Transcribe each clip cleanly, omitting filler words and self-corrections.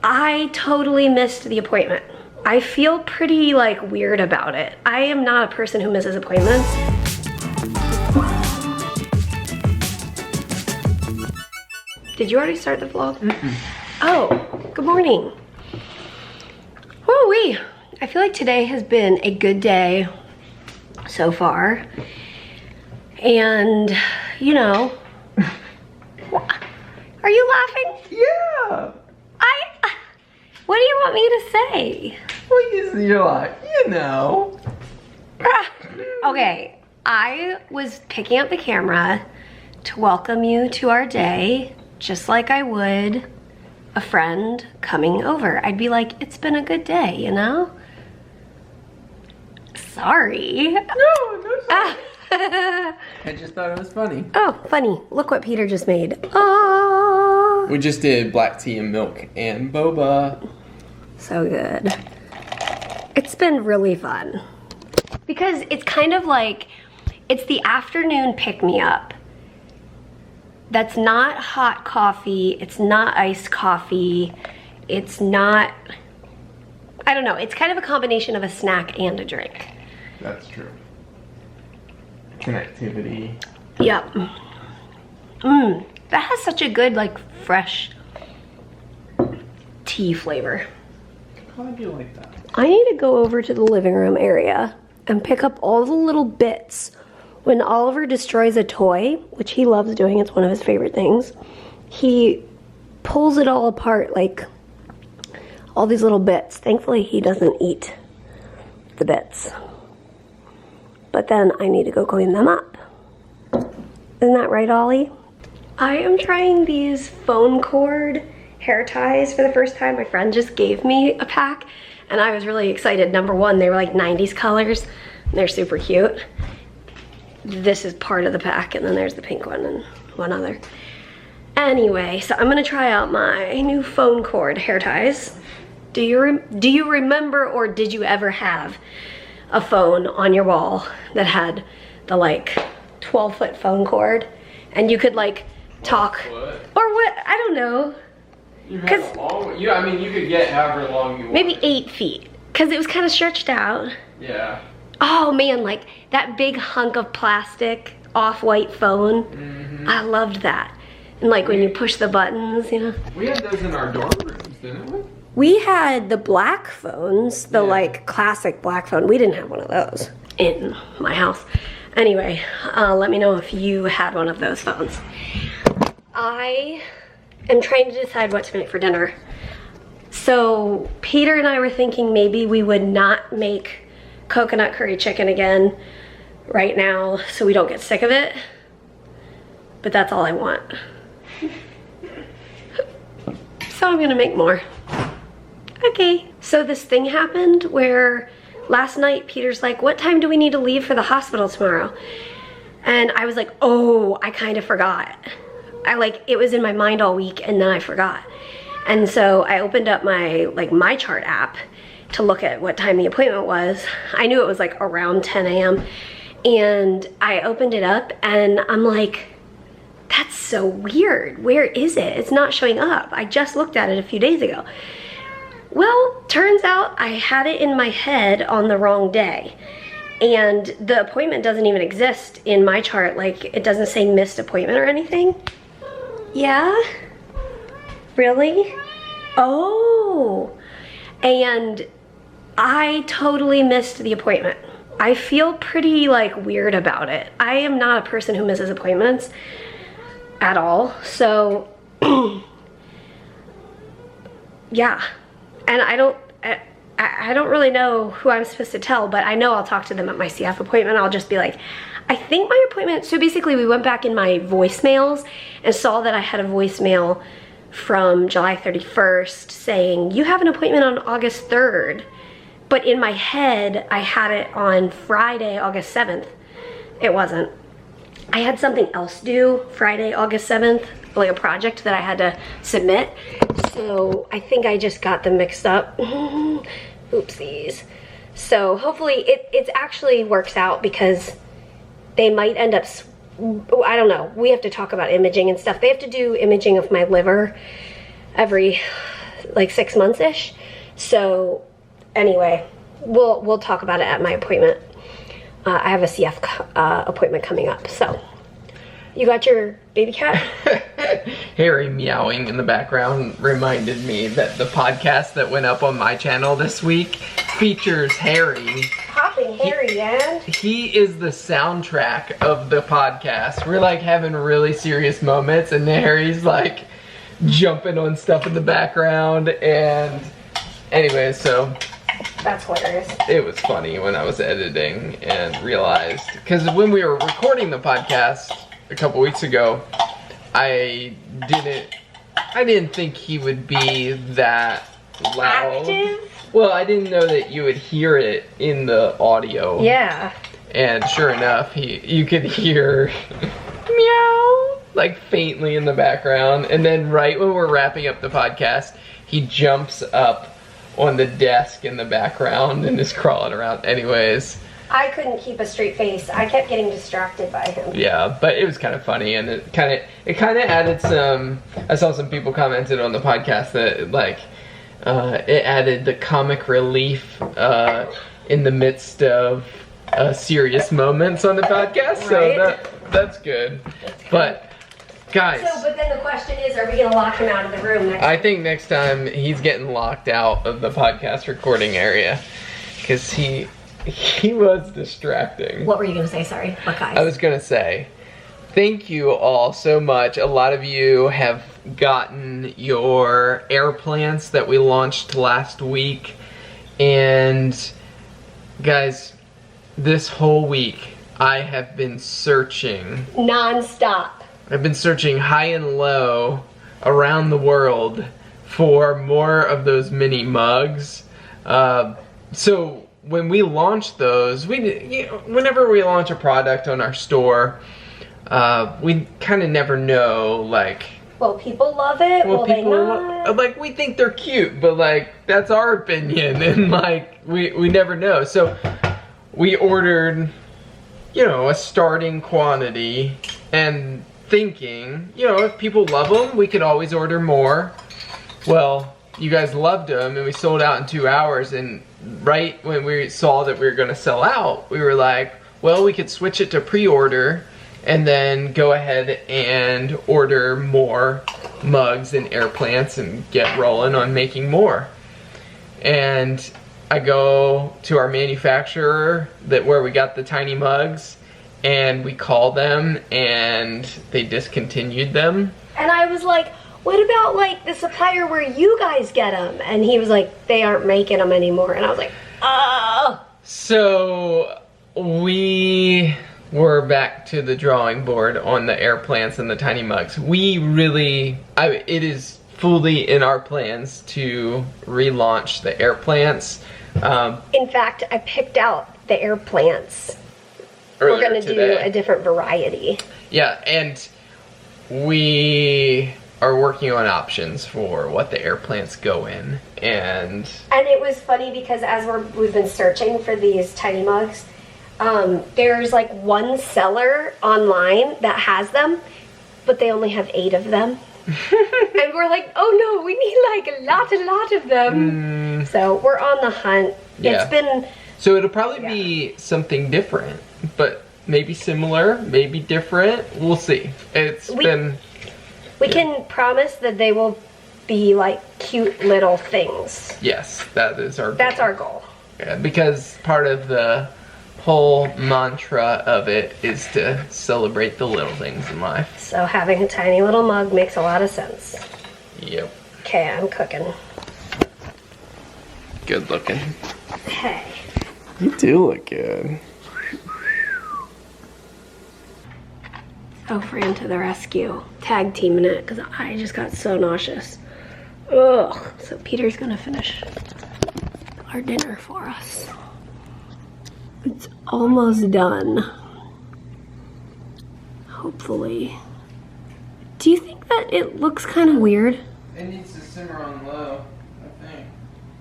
I totally missed the appointment. I feel pretty like weird about it. I am not a person who misses appointments. Did you already start the vlog? Oh, good morning. Woo-wee. I feel like today has been a good day so far. And, you know, are you laughing? Yeah. What do you want me to say? Well, you're like, you know. Okay, I was picking up the camera to welcome you to our day, just like I would a friend coming over. I'd be like, it's been a good day, you know? Sorry. No, sorry. I just thought it was funny. Oh, funny. Look what Peter just made. Oh. We just did black tea and milk and boba. So good. It's been really fun. Because it's kind of like, it's the afternoon pick-me-up. That's not hot coffee, it's not iced coffee, it's not, I don't know, it's kind of a combination of a snack and a drink. That's true. Connectivity. Yep. That has such a good, like, fresh tea flavor. How do you like that? I need to go over to the living room area and pick up all the little bits. When Oliver destroys a toy, which he loves doing, it's one of his favorite things, he pulls it all apart, like all these little bits. Thankfully, he doesn't eat the bits. But then I need to go clean them up. Isn't that right, Ollie? I am trying these phone cord hair ties for the first time. My friend just gave me a pack and I was really excited. Number one, they were like 90s colors and they're super cute. This is part of the pack and then there's the pink one and one other. Anyway, so I'm gonna try out my new phone cord hair ties. Do you remember, or did you ever have a phone on your wall that had the like 12-foot phone cord and you could like talk or what? I don't know. You had a long, I mean, you could get however long you want. Maybe 8 feet, because it was kind of stretched out. Yeah. Oh man, like that big hunk of plastic off-white phone. Mm-hmm. I loved that. And like when you push the buttons, you know. We had those in our dorm rooms, didn't we? We had the black phones, the like classic black phone. We didn't have one of those in my house. Anyway, let me know if you had one of those phones. I am trying to decide what to make for dinner. So Peter and I were thinking maybe we would not make coconut curry chicken again right now so we don't get sick of it. But that's all I want. So I'm gonna make more. Okay. So this thing happened where last night Peter's like, what time do we need to leave for the hospital tomorrow? And I was like, oh, I kind of forgot. It was in my mind all week and then I forgot. And so I opened up my my chart app to look at what time the appointment was. I knew it was like around 10 a.m. And I opened it up and I'm like, that's so weird. Where is it? It's not showing up. I just looked at it a few days ago. Well, turns out I had it in my head on the wrong day. And the appointment doesn't even exist in my chart. Like, it doesn't say missed appointment or anything. Yeah? Really? Oh. And I totally missed the appointment. I feel pretty weird about it. I am not a person who misses appointments at all. So, yeah. And I don't really know who I'm supposed to tell, but I know I'll talk to them at my CF appointment. I'll just be like, I think my appointment, so basically we went back in my voicemails and saw that I had a voicemail from July 31st saying, you have an appointment on August 3rd. But in my head, I had it on Friday, August 7th. It wasn't. I had something else due Friday, August 7th, like a project that I had to submit. So I think I just got them mixed up. Oopsies. So hopefully it actually works out because they might end up, I don't know. We have to talk about imaging and stuff. They have to do imaging of my liver every like 6 months-ish. So anyway, we'll talk about it at my appointment. I have a CF appointment coming up. So you got your baby cat? Harry meowing in the background reminded me that the podcast that went up on my channel this week features Harry. Hopping Harry, and he is the soundtrack of the podcast. We're like having really serious moments, and Harry's like jumping on stuff in the background. And anyway, so that's hilarious. it was funny when I was editing and realized, because when we were recording the podcast a couple weeks ago, I didn't think he would be that loud. Active? Well, I didn't know that you would hear it in the audio. Yeah. And sure enough, you could hear meow, like faintly in the background. And then right when we're wrapping up the podcast, he jumps up on the desk in the background and is crawling around. Anyways. I couldn't keep a straight face. I kept getting distracted by him. Yeah, but it was kind of funny, and it kind of added some. I saw some people commented on the podcast that like it added the comic relief in the midst of serious moments on the podcast. So that's good. But guys, but then the question is, are we gonna lock him out of the room next time? I think next time he's getting locked out of the podcast recording area because he was distracting. What were you gonna say? Sorry, what guys? I was gonna say, thank you all so much. A lot of you have gotten your air plants that we launched last week. And guys, this whole week I have been searching. Non-stop. I've been searching high and low around the world for more of those mini mugs. So when we launch those, whenever we launch a product on our store, we kind of never know, like, will people love it? Will they not? Like, we think they're cute, but like that's our opinion, and like we never know. So we ordered, a starting quantity, and thinking, if people love them, we could always order more. Well, you guys loved them, and we sold out in 2 hours, and right when we saw that we were going to sell out, we were like, well, we could switch it to pre-order and then go ahead and order more mugs and air plants and get rolling on making more. And I go to our manufacturer where we got the tiny mugs, and we call them, and they discontinued them. And I was like, what about like the supplier where you guys get them? And he was like, they aren't making them anymore. And I was like, oh. So we were back to the drawing board on the air plants and the tiny mugs. It is fully in our plans to relaunch the air plants. In fact, I picked out the air plants. We're gonna do a different variety. Yeah, and we are working on options for what the air plants go in, and it was funny because as we've been searching for these tiny mugs, there's like one seller online that has them, but they only have 8 of them. And we're like, oh no, we need like a lot of them. So we're on the hunt. Yeah. So it'll probably be something different, but maybe similar, maybe different. We'll see. We can promise that they will be like cute little things. Yes, that's our goal. Yeah, because part of the whole mantra of it is to celebrate the little things in life. So having a tiny little mug makes a lot of sense. Yep. Okay, I'm cooking. Good looking. Hey. You do look good. Oh, Fran to the rescue. Tag teaming it because I just got so nauseous. Ugh. So Peter's gonna finish our dinner for us. It's almost done. Hopefully. Do you think that it looks kind of weird? It needs to simmer on low, I think.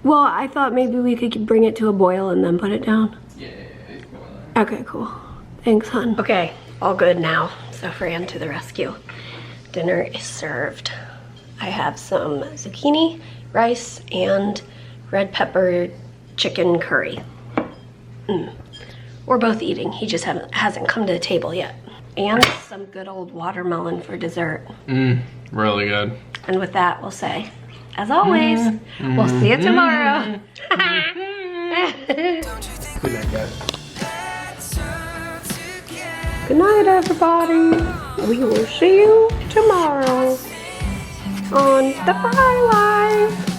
Well, I thought maybe we could bring it to a boil and then put it down. Yeah, it's boiling. Okay, cool. Thanks, hon. Okay, all good now. So Fran to the rescue. Dinner is served. I have some zucchini rice and red pepper chicken curry. We're both eating. He just hasn't come to the table yet. And some good old watermelon for dessert. Really good. And with that, we'll say, as always, we'll see you tomorrow. Good night, guys. Good night, everybody. We will see you tomorrow on the Frey Life.